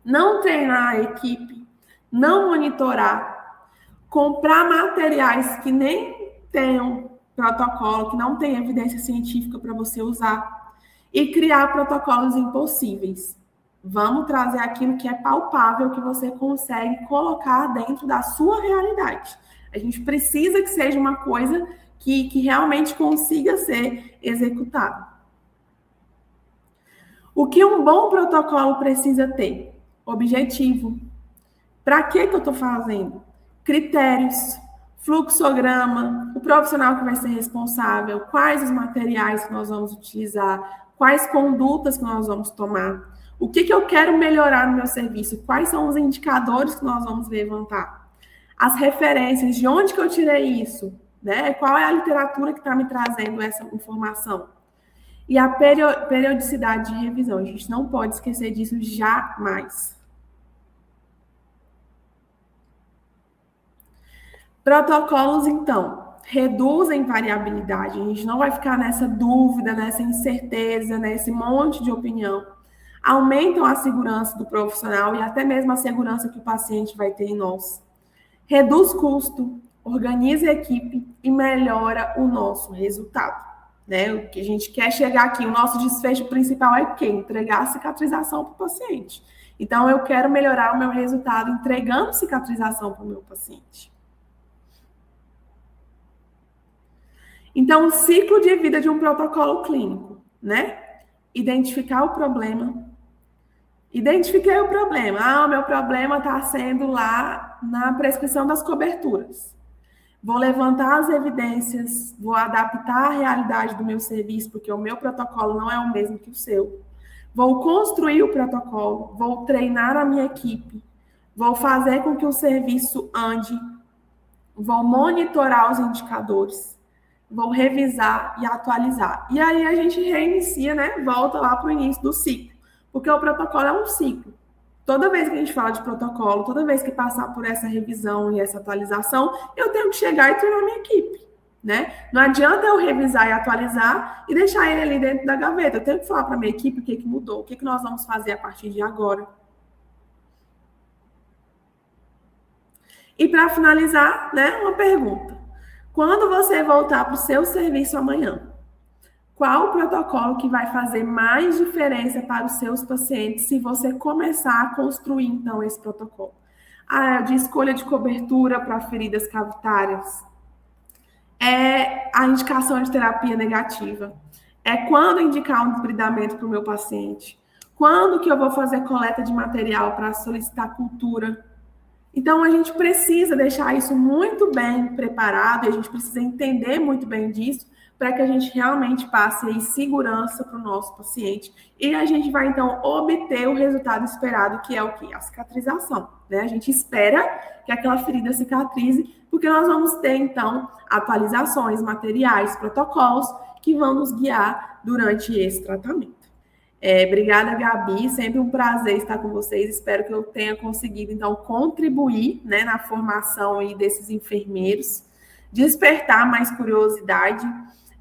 Não treinar a equipe. Não monitorar. Comprar materiais que nem tenham protocolo, que não tem evidência científica para você usar. E criar protocolos impossíveis. Vamos trazer aquilo que é palpável, que você consegue colocar dentro da sua realidade. A gente precisa que seja uma coisa que realmente consiga ser executada. O que um bom protocolo precisa ter? Objetivo. Para que eu estou fazendo? Critérios, fluxograma, o profissional que vai ser responsável, quais os materiais que nós vamos utilizar, quais condutas que nós vamos tomar, o que eu quero melhorar no meu serviço, quais são os indicadores que nós vamos levantar. As referências, de onde que eu tirei isso, né? Qual é a literatura que está me trazendo essa informação? E a periodicidade de revisão, a gente não pode esquecer disso jamais. Protocolos, então, reduzem variabilidade, a gente não vai ficar nessa dúvida, nessa incerteza, nesse monte de opinião. aumentam a segurança do profissional e até mesmo a segurança que o paciente vai ter em nós. Reduz custo, organiza a equipe e melhora o nosso resultado. Né? O que a gente quer chegar aqui, o nosso desfecho principal é o quê? Entregar a cicatrização para o paciente. Então, eu quero melhorar o meu resultado entregando cicatrização para o meu paciente. Então, o ciclo de vida de um protocolo clínico, né? Identificar o problema. Identifiquei o problema. Ah, o meu problema está sendo lá na prescrição das coberturas. Vou levantar as evidências, vou adaptar a realidade do meu serviço, porque o meu protocolo não é o mesmo que o seu. Vou construir o protocolo, vou treinar a minha equipe, vou fazer com que o serviço ande, vou monitorar os indicadores, vou revisar e atualizar. E aí a gente reinicia, né? Volta lá para o início do ciclo, porque o protocolo é um ciclo. Toda vez que a gente fala de protocolo, toda vez que passar por essa revisão e essa atualização, eu tenho que chegar e treinar minha equipe, né? Não adianta eu revisar e atualizar e deixar ele ali dentro da gaveta. Eu tenho que falar para minha equipe o que mudou, o que nós vamos fazer a partir de agora. E para finalizar, né, uma pergunta. Quando você voltar para o seu serviço amanhã, qual o protocolo que vai fazer mais diferença para os seus pacientes se você começar a construir, então, esse protocolo? Ah, de escolha de cobertura para feridas cavitárias. É a indicação de terapia negativa. É quando indicar um debridamento para o meu paciente. Quando que eu vou fazer coleta de material para solicitar cultura. Então, a gente precisa deixar isso muito bem preparado, e a gente precisa entender muito bem disso, para que a gente realmente passe aí segurança para o nosso paciente. E a gente vai, então, obter o resultado esperado, que é o quê? A cicatrização. Né? A gente espera que aquela ferida cicatrize, porque nós vamos ter, então, atualizações, materiais, protocolos, que vão nos guiar durante esse tratamento. Obrigada, Gabi. Sempre um prazer estar com vocês. Espero que eu tenha conseguido, então, contribuir, né, na formação aí desses enfermeiros, despertar mais curiosidade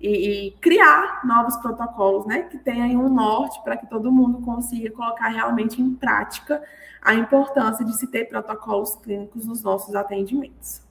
e criar novos protocolos, né, que tenham um norte para que todo mundo consiga colocar realmente em prática a importância de se ter protocolos clínicos nos nossos atendimentos.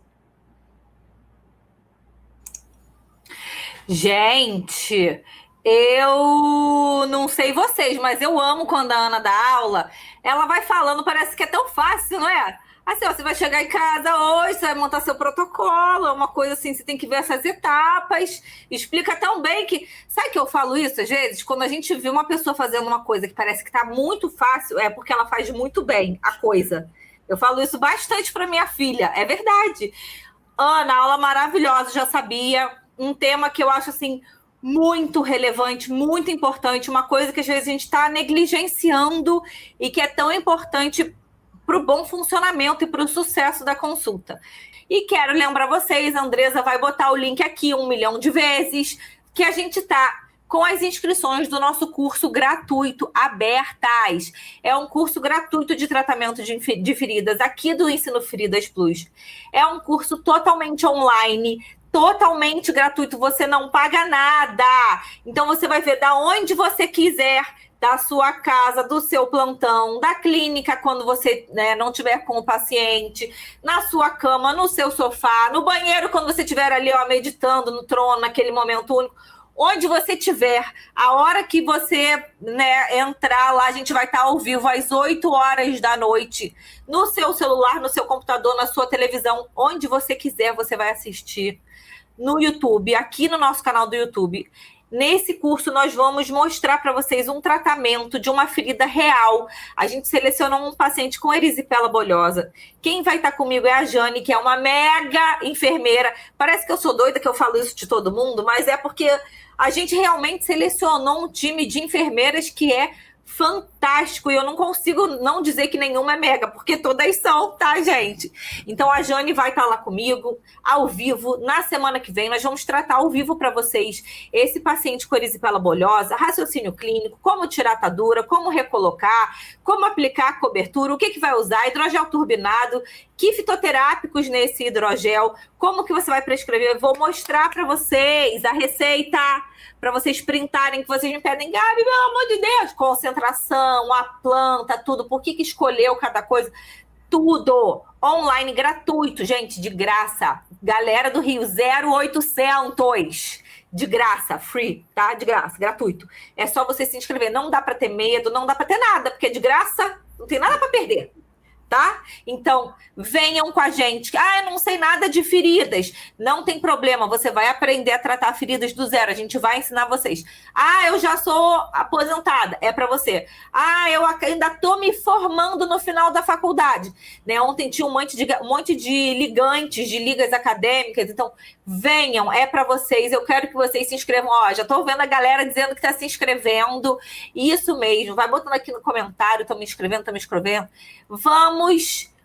Gente, eu não sei vocês, mas eu amo quando a Ana dá aula. Ela vai falando, parece que é tão fácil, não é? Assim, ó, você vai chegar em casa hoje, você vai montar seu protocolo, é uma coisa assim, você tem que ver essas etapas, explica tão bem que... Sabe que eu falo isso às vezes? Quando a gente vê uma pessoa fazendo uma coisa que parece que tá muito fácil, é porque ela faz muito bem a coisa. Eu falo isso bastante para minha filha, é verdade. Ana, aula maravilhosa, já sabia. Um tema que eu acho, assim, muito relevante, muito importante, uma coisa que às vezes a gente está negligenciando e que é tão importante para o bom funcionamento e para o sucesso da consulta. E quero lembrar vocês, a Andresa vai botar o link aqui 1 milhão de vezes, que a gente está com as inscrições do nosso curso gratuito abertas. É um curso gratuito de tratamento de feridas aqui do Ensino Feridas Plus. É um curso totalmente online, totalmente gratuito, você não paga nada. Então você vai ver da onde você quiser, da sua casa, do seu plantão, da clínica quando você, né, não estiver com o paciente, na sua cama, no seu sofá, no banheiro quando você estiver ali, ó, meditando no trono, naquele momento único. Onde você estiver, a hora que você, né, entrar lá, a gente vai estar ao vivo às 8h da noite, no seu celular, no seu computador, na sua televisão, onde você quiser, você vai assistir no YouTube, aqui no nosso canal do YouTube. Nesse curso, nós vamos mostrar para vocês um tratamento de uma ferida real. A gente selecionou um paciente com erisipela bolhosa. Quem vai estar comigo é a Jane, que é uma mega enfermeira. Parece que eu sou doida que eu falo isso de todo mundo, mas é porque a gente realmente selecionou um time de enfermeiras que é fantástico, e eu não consigo não dizer que nenhuma é mega, porque todas são, tá, gente? Então a Jane vai estar lá comigo, ao vivo, na semana que vem, nós vamos tratar ao vivo para vocês esse paciente com erisipela bolhosa, raciocínio clínico, como tirar a atadura, como recolocar, como aplicar a cobertura, o que vai usar, hidrogel turbinado, que fitoterápicos nesse hidrogel, como que você vai prescrever. Eu vou mostrar para vocês a receita, para vocês printarem, que vocês me pedem, Gabi, pelo amor de Deus, concentração, a planta, tudo, por que escolheu cada coisa, tudo online, gratuito, gente, de graça. Galera do Rio, 0800, de graça, free, tá? De graça, gratuito. É só você se inscrever, não dá para ter medo, não dá para ter nada, porque é de graça, não tem nada para perder. Tá? Então, venham com a gente. Eu não sei nada de feridas. Não tem problema, você vai aprender a tratar feridas do zero. A gente vai ensinar vocês. Eu já sou aposentada. É para você. Eu ainda estou me formando no final da faculdade. Né? Ontem tinha um monte de ligantes, de ligas acadêmicas. Então, venham, é para vocês. Eu quero que vocês se inscrevam. Já estou vendo a galera dizendo que está se inscrevendo. Isso mesmo. Vai botando aqui no comentário. Estou me inscrevendo. Vamos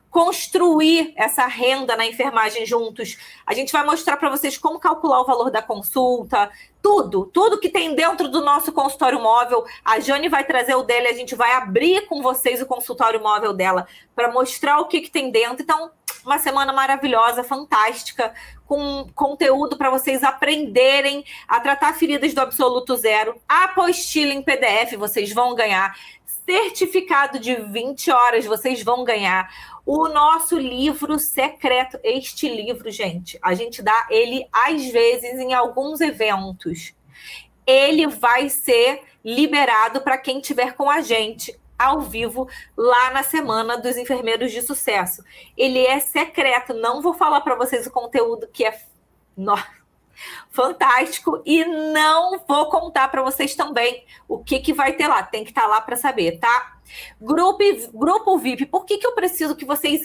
construir essa renda na enfermagem juntos. A gente vai mostrar para vocês como calcular o valor da consulta, tudo que tem dentro do nosso consultório móvel. A Jane vai trazer o dela e a gente vai abrir com vocês o consultório móvel dela para mostrar o que tem dentro. Então, uma semana maravilhosa, fantástica, com conteúdo para vocês aprenderem a tratar feridas do absoluto zero. A apostila em PDF vocês vão ganhar. Certificado de 20 horas vocês vão ganhar. O nosso livro secreto, este livro, gente, a gente dá ele às vezes em alguns eventos. Ele vai ser liberado para quem estiver com a gente ao vivo lá na Semana dos Enfermeiros de Sucesso. Ele é secreto, não vou falar para vocês o conteúdo que é fantástico e não vou contar para vocês também o que vai ter lá. Tem que estar lá para saber, tá? Grupo VIP. Por que eu preciso que vocês...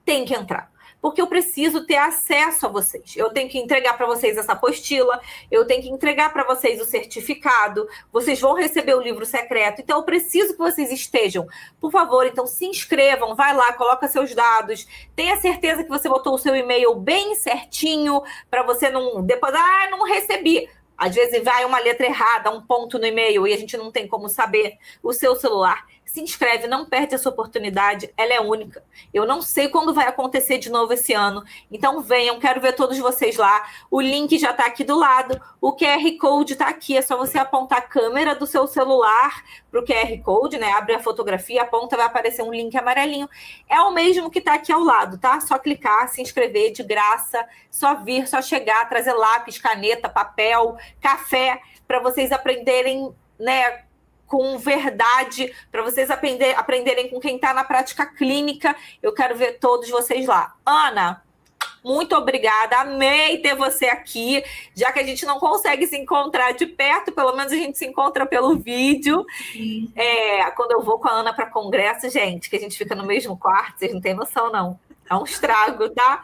tem que entrar. Porque eu preciso ter acesso a vocês. Eu tenho que entregar para vocês essa apostila, eu tenho que entregar para vocês o certificado, vocês vão receber o livro secreto. Então, eu preciso que vocês estejam. Por favor, então, se inscrevam, vai lá, coloca seus dados, tenha certeza que você botou o seu e-mail bem certinho, para você não... Depois, não recebi. Às vezes vai uma letra errada, um ponto no e-mail, e a gente não tem como saber. O seu celular. Se inscreve, não perde essa oportunidade, ela é única. Eu não sei quando vai acontecer de novo esse ano, então venham, quero ver todos vocês lá. O link já está aqui do lado, o QR Code está aqui, é só você apontar a câmera do seu celular para o QR Code, né? Abre a fotografia, aponta, vai aparecer um link amarelinho. É o mesmo que está aqui ao lado, tá? Só clicar, se inscrever de graça, só vir, só chegar, trazer lápis, caneta, papel, café, para vocês aprenderem, né? Com verdade, para vocês aprenderem com quem está na prática clínica. Eu quero ver todos vocês lá. Ana, muito obrigada, amei ter você aqui, já que a gente não consegue se encontrar de perto, pelo menos a gente se encontra pelo vídeo. Quando eu vou com a Ana para congresso, gente, que a gente fica no mesmo quarto, vocês não têm noção, não. É um estrago, tá?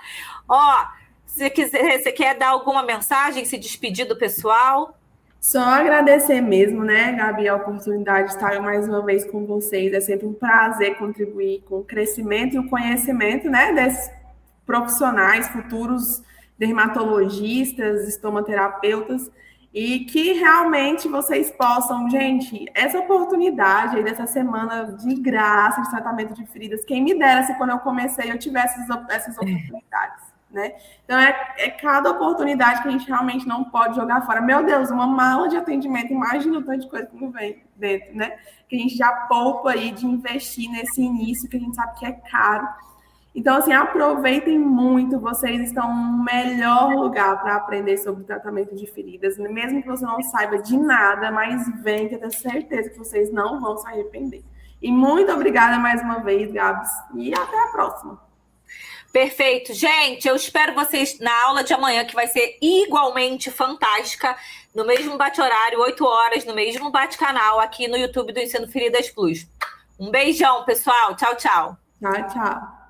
Se você quer dar alguma mensagem, se despedir do pessoal... Só agradecer mesmo, né, Gabi, a oportunidade de estar mais uma vez com vocês. É sempre um prazer contribuir com o crescimento e o conhecimento, né, desses profissionais, futuros dermatologistas, estomaterapeutas, e que realmente vocês possam, gente, essa oportunidade aí dessa semana de graça de tratamento de feridas, quem me dera se quando eu comecei eu tivesse essas oportunidades. Né? Então, é cada oportunidade que a gente realmente não pode jogar fora. Meu Deus, uma mala de atendimento, imagina o tanto de coisa que não vem dentro, né? Que a gente já poupa aí de investir nesse início, que a gente sabe que é caro. Então, assim, aproveitem muito, vocês estão no melhor lugar para aprender sobre tratamento de feridas, mesmo que você não saiba de nada, mas vem, que eu tenho certeza que vocês não vão se arrepender. E muito obrigada mais uma vez, Gabs, e até a próxima. Perfeito. Gente, eu espero vocês na aula de amanhã, que vai ser igualmente fantástica, no mesmo bate-horário, 8 horas, no mesmo bate-canal, aqui no YouTube do Ensino Feridas Plus. Um beijão, pessoal. Tchau, tchau. Tchau, tchau.